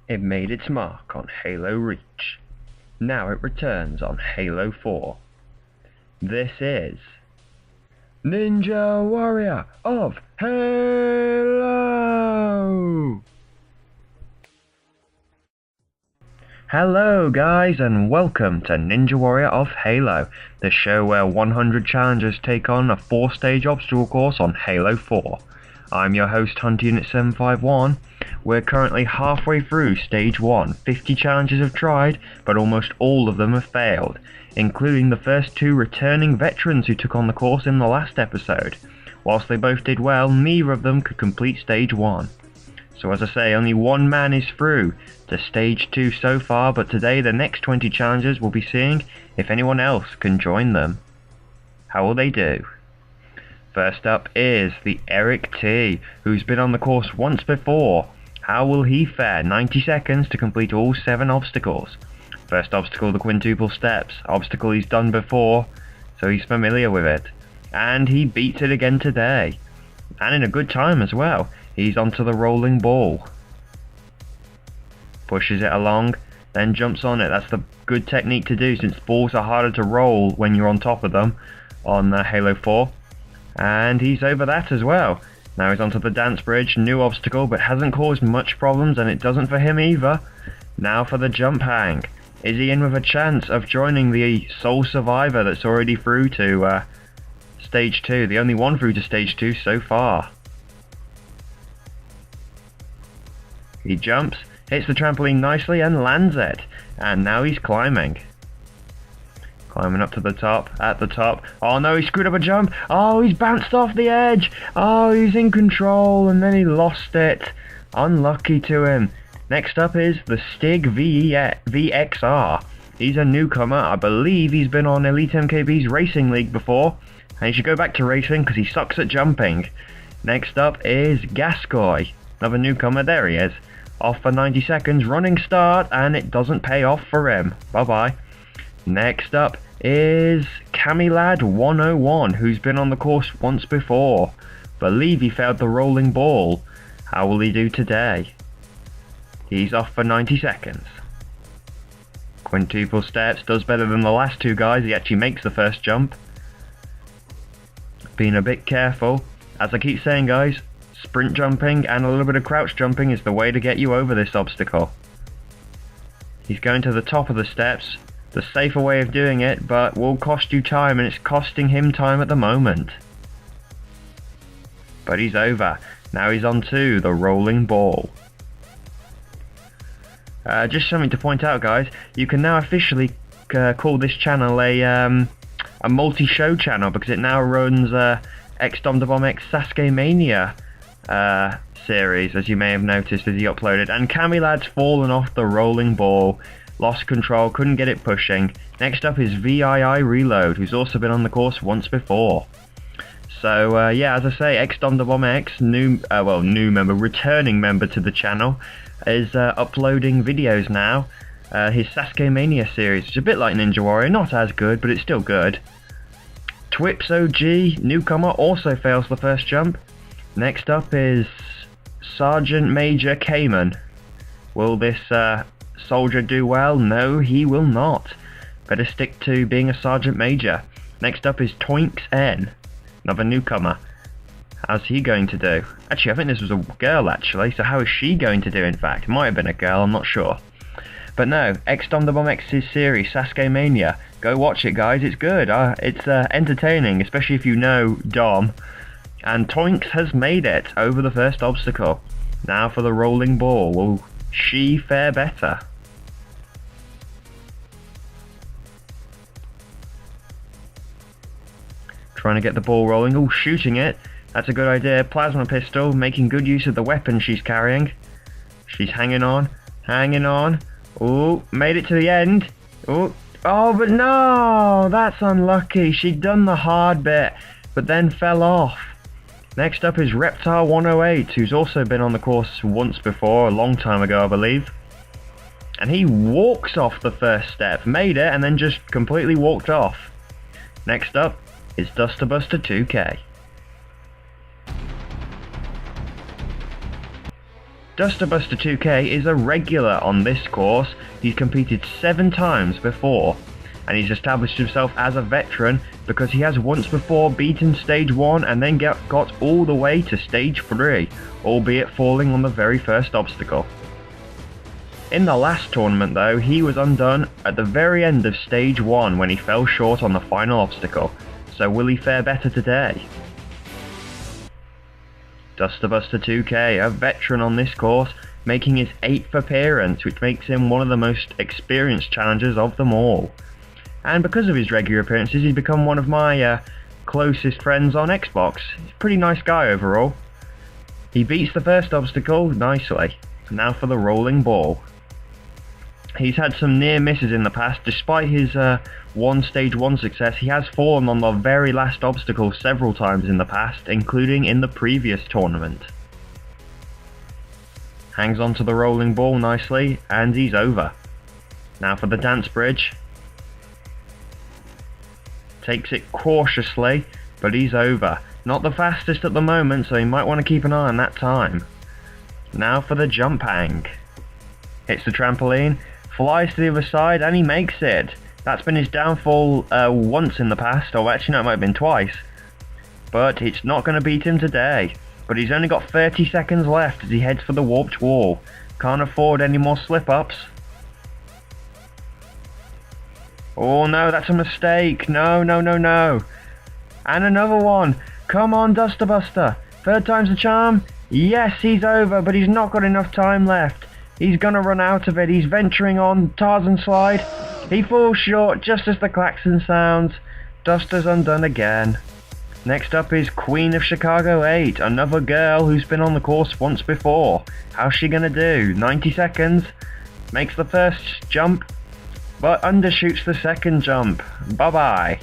It made its mark on Halo Reach. Now it returns on Halo 4. This is Ninja Warrior of Halo! Hello guys, and welcome to Ninja Warrior of Halo, the show where 100 challengers take on a 4-stage obstacle course on Halo 4. I'm your host, Hunter Unit 751. We're currently halfway through Stage 1. 50 challenges have tried, but almost all of them have failed, including the first 2 returning veterans who took on the course in the last episode. Whilst they both did well, neither of them could complete Stage 1. So as I say, only one man is through to Stage 2 so far, but today the next 20 challengers will be seeing if anyone else can join them. How will they do? First up is the Eric T, who's been on the course once before. How will he fare? 90 seconds to complete all 7 obstacles. First obstacle, the quintuple steps. Obstacle he's done before, so he's familiar with it. And he beats it again today. And in a good time as well. He's onto the rolling ball. Pushes it along, then jumps on it. That's the good technique to do, since balls are harder to roll when you're on top of them on Halo 4. And he's over that as well. Now he's onto the dance bridge, new obstacle, but hasn't caused much problems, and it doesn't for him either. Now for the jump hang. Is he in with a chance of joining the sole survivor that's already through to Stage 2? The only one through to Stage 2 so far. He jumps, hits the trampoline nicely and lands it. And now he's climbing. Climbing up to the top, at the top. Oh no, he screwed up a jump. Oh, he's bounced off the edge. Oh, he's in control and then he lost it. Unlucky to him. Next up is the Stig VXR. He's a newcomer. I believe he's been on Elite MKB's Racing League before. And he should go back to racing because he sucks at jumping. Next up is Gascoy. Another newcomer. There he is. Off for 90 seconds. Running start, and it doesn't pay off for him. Bye-bye. Next up is Camilad 101, who's been on the course once before. Believe he failed the rolling ball. How will he do today? He's off for 90 seconds. Quintuple steps, does better than the last 2 guys. He actually makes the first jump. Being a bit careful. As I keep saying, guys, sprint jumping and a little bit of crouch jumping is the way to get you over this obstacle. He's going to the top of the steps. The safer way of doing it, but will cost you time, and it's costing him time at the moment. But he's over. Now he's on to the rolling ball. Just something to point out, guys. You can now officially call this channel a multi-show channel, because it now runs X-Dom-Da-Bomb-X Sasuke Mania series, as you may have noticed as he uploaded. And Camilad's fallen off the rolling ball. Lost control, couldn't get it pushing. Next up is VII Reload, who's also been on the course once before. So yeah, as I say, X-Dom-Da-Bomb-X, returning member to the channel, is uploading videos now. His Sasuke Mania series, which is a bit like Ninja Warrior, not as good, but it's still good. Twips OG, newcomer, also fails the first jump. Next up is Sergeant Major Cayman. Will this soldier do well? No, he will not. Better stick to being a Sergeant Major. Next up is Toinks N, another newcomer. How's he going to do? Actually, I think this was a girl, actually, so how is she going to do, in fact? It might have been a girl, I'm not sure. But no, X-Dom-Da-Bomb-X's series, Sasuke Mania. Go watch it, guys, it's good. It's entertaining, especially if you know Dom. And Toinks has made it over the first obstacle. Now for the rolling ball. Will she fare better? Trying to get the ball rolling. Oh, shooting it. That's a good idea. Plasma pistol, making good use of the weapon she's carrying. She's hanging on. Hanging on. Oh, made it to the end. Oh, but no! That's unlucky. She'd done the hard bit, but then fell off. Next up is Reptile 108, who's also been on the course once before, a long time ago, I believe. And he walks off the first step. Made it, and then just completely walked off. Next up is Duster Buster 2K. Dusterbuster 2K is a regular on this course. He's competed 7 times before, and he's established himself as a veteran because he has once before beaten stage 1 and then got all the way to stage 3, albeit falling on the very first obstacle. In the last tournament though, he was undone at the very end of stage 1 when he fell short on the final obstacle, so will he fare better today? Dusterbuster 2K, a veteran on this course, making his 8th appearance, which makes him one of the most experienced challengers of them all. And because of his regular appearances, he's become one of my closest friends on Xbox. He's a pretty nice guy overall. He beats the first obstacle nicely. Now for the rolling ball. He's had some near misses in the past. Despite his stage 1 success, he has fallen on the very last obstacle several times in the past, including in the previous tournament. Hangs onto the rolling ball nicely, and he's over. Now for the dance bridge. Takes it cautiously, but he's over. Not the fastest at the moment, so you might want to keep an eye on that time. Now for the jump hang. Hits the trampoline, flies to the other side, and he makes it. That's been his downfall once in the past, or actually no, it might have been twice. But it's not going to beat him today. But he's only got 30 seconds left as he heads for the warped wall. Can't afford any more slip-ups. Oh no, that's a mistake. No, no, no, no. And another one. Come on, Dusterbuster. 3rd time's the charm. Yes, he's over, but he's not got enough time left. He's gonna run out of it. He's venturing on Tarzan slide. He falls short just as the klaxon sounds. Duster's undone again. Next up is Queen of Chicago 8, another girl who's been on the course once before. How's she gonna do? 90 seconds. Makes the first jump, but undershoots the second jump. Bye-bye.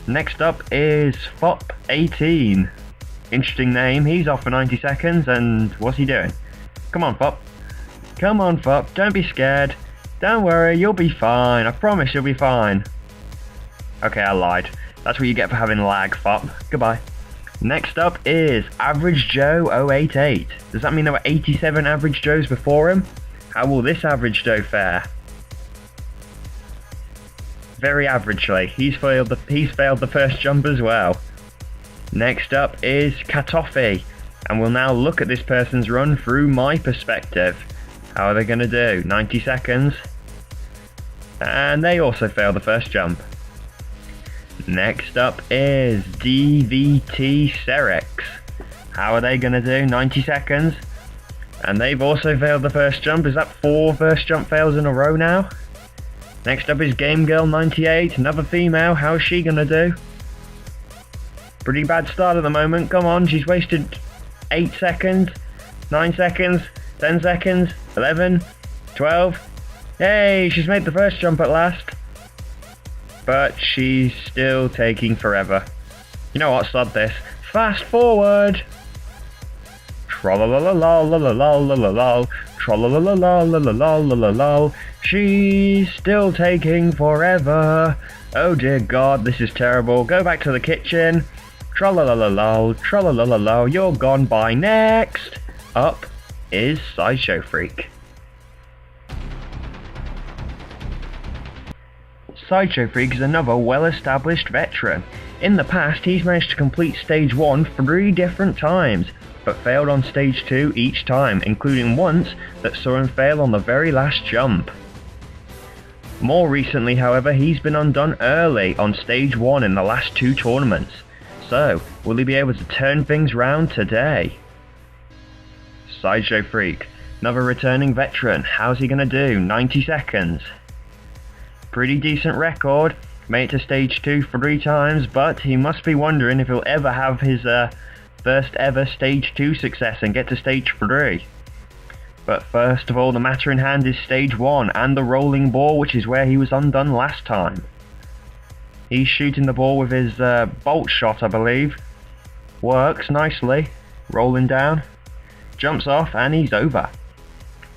Next up is Fop 18. Interesting name. He's off for 90 seconds, and what's he doing? Come on, Fop. Come on, Fop. Don't be scared. Don't worry, you'll be fine. I promise you'll be fine. Okay, I lied. That's what you get for having lag, Fop. Goodbye. Next up is Average Joe 088. Does that mean there were 87 Average Joes before him? How will this Average Joe fare? Very averagely. He's failed the first jump as well. Next up is Katofi, and we'll now look at this person's run through my perspective. How are they going to do? 90 seconds. And they also fail the first jump. Next up is DVT Cerex. How are they going to do? 90 seconds. And they've also failed the first jump. Is that 4 first jump fails in a row now? Next up is Game Girl 98, another female. How's she going to do? Pretty bad start at the moment. Come on, she's wasted 8 seconds, 9 seconds, 10 seconds, 11, 12. Hey, she's made the first jump at last. But she's still taking forever. You know what, sod this. Fast forward! Tra-la-la-la-la-la-la-la-la-la. Tra-la-la-la-la-la-la-la-la. She's still taking forever. Oh dear God, this is terrible. Go back to the kitchen. Tra-la-la-la-la, tra-la-la-la-la. You're gone by. Next up is Sideshow Freak. Sideshow Freak is another well-established veteran. In the past, he's managed to complete stage 1 3 different times, but failed on stage 2 each time, including once that saw him fail on the very last jump. More recently, however, he's been undone early on stage 1 in the last 2 tournaments. So, will he be able to turn things round today? Sideshow Freak, another returning veteran. How's he gonna do? 90 seconds. Pretty decent record. Made it to stage 2 3 times, but he must be wondering if he'll ever have his first ever stage 2 success and get to stage 3. But first of all, the matter in hand is stage 1 and the rolling ball, which is where he was undone last time. He's shooting the ball with his bolt shot, I believe. Works nicely. Rolling down. Jumps off, and he's over.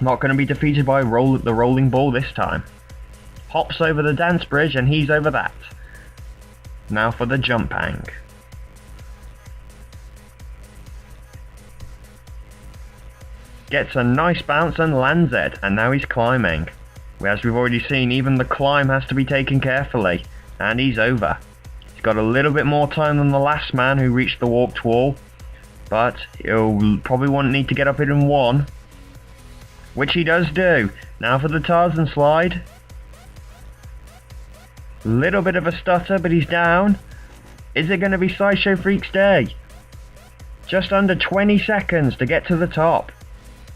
Not going to be defeated by the rolling ball this time. Hops over the dance bridge, and he's over that. Now for the jump hang. Gets a nice bounce and lands it, and now he's climbing. As we've already seen, even the climb has to be taken carefully, and he's over. He's got a little bit more time than the last man who reached the warped wall, but he'll probably won't need to get up it in one, which he does do. Now for the Tarzan slide. Little bit of a stutter, but he's down. Is it going to be Sideshow Freak's day? Just under 20 seconds to get to the top.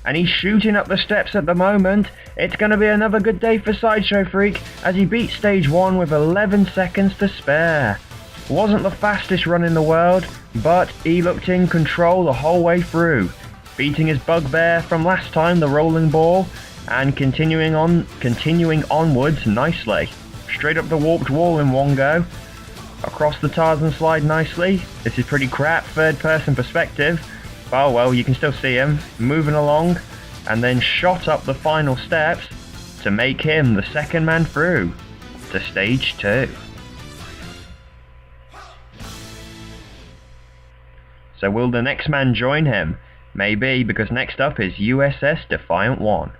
And he's shooting up the steps at the moment. It's going to be another good day for Sideshow Freak as he beats stage 1 with 11 seconds to spare. Wasn't the fastest run in the world, but he looked in control the whole way through, beating his bugbear from last time, the rolling ball, and continuing onwards nicely. Straight up the warped wall in one go. Across the Tarzan slide nicely. This is pretty crap third person perspective. Oh well, you can still see him moving along, and then shot up the final steps to make him the second man through to stage 2. So will the next man join him? Maybe, because next up is USS Defiant 1.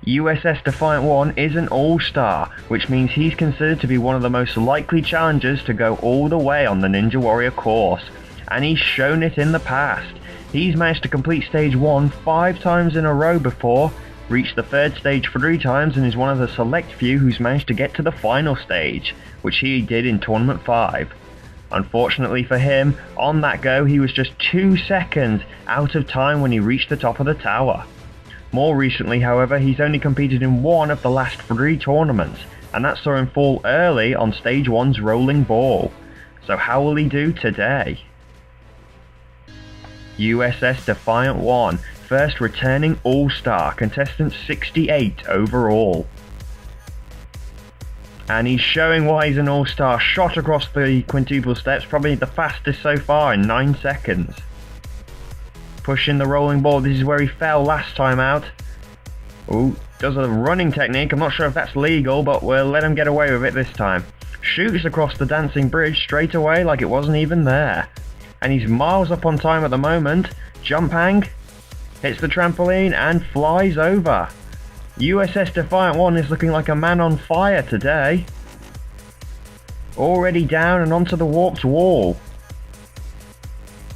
USS Defiant 1 is an all-star, which means he's considered to be one of the most likely challengers to go all the way on the Ninja Warrior course, and he's shown it in the past. He's managed to complete stage 1 5 times in a row before, reached the third stage 3 times, and is one of the select few who's managed to get to the final stage, which he did in Tournament 5. Unfortunately for him, on that go he was just 2 seconds out of time when he reached the top of the tower. More recently, however, he's only competed in one of the last 3 tournaments, and that saw him fall early on stage 1's rolling ball. So how will he do today? USS Defiant 1, first returning all-star, contestant 68 overall. And he's showing why he's an all-star. Shot across the quintuple steps, probably the fastest so far in 9 seconds. Pushing the rolling ball, this is where he fell last time out. Ooh, does a running technique, I'm not sure if that's legal, but we'll let him get away with it this time. Shoots across the dancing bridge straight away like it wasn't even there. And he's miles up on time at the moment. Jump hang, hits the trampoline and flies over. USS Defiant 1 is looking like a man on fire today. Already down and onto the warped wall.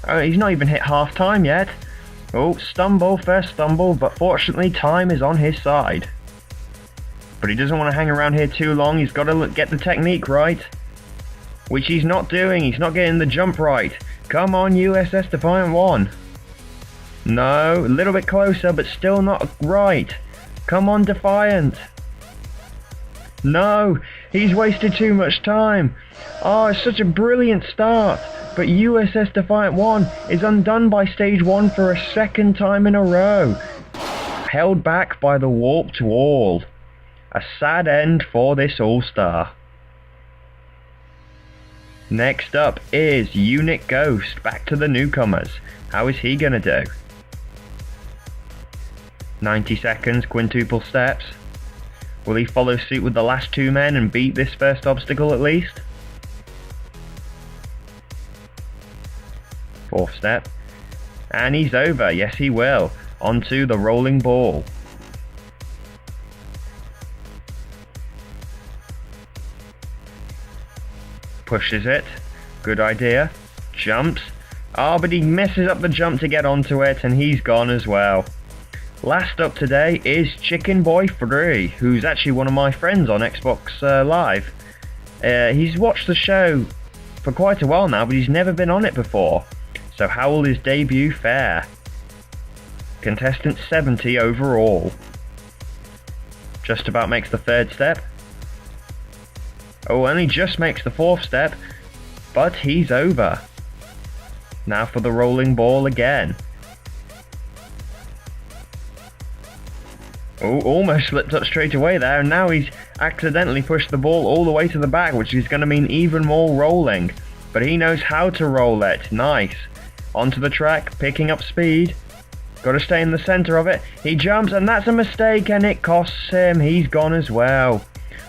Oh, he's not even hit half time yet. Oh, first stumble, but fortunately time is on his side. But he doesn't want to hang around here too long, he's got to get the technique right. Which he's not doing, he's not getting the jump right. Come on USS Defiant 1. No, a little bit closer, but still not right. Come on Defiant. No, he's wasted too much time. Oh, it's such a brilliant start. But USS Defiant 1 is undone by stage 1 for a second time in a row. Held back by the warped wall. A sad end for this all-star. Next up is Unit Ghost, back to the newcomers. How is he gonna do? 90 seconds, quintuple steps. Will he follow suit with the last 2 men and beat this first obstacle at least? 4th step. And he's over, yes he will. Onto the rolling ball. Pushes it. Good idea. Jumps. Oh, but he messes up the jump to get onto it, and he's gone as well. Last up today is Chicken Boy 3, who's actually one of my friends on Xbox Live. He's watched the show for quite a while now, but he's never been on it before. So how will his debut fare? Contestant 70 overall. Just about makes the 3rd step. Oh, only just makes the 4th step, but he's over. Now for the rolling ball again. Oh, almost slipped up straight away there, and now he's accidentally pushed the ball all the way to the back, which is going to mean even more rolling. But he knows how to roll it. Nice. Onto the track, picking up speed. Got to stay in the center of it. He jumps, and that's a mistake, and it costs him. He's gone as well.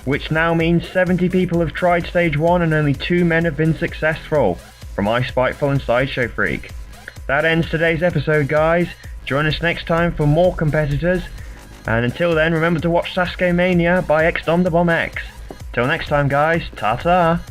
Which now means 70 people have tried stage 1 and only 2 men have been successful. From Ice Spiteful and Sideshow Freak. that ends today's episode, guys. Join us next time for more competitors. And until then, remember to watch Sasuke Mania by XDomDaBombX. Till next time, guys. Ta-ta!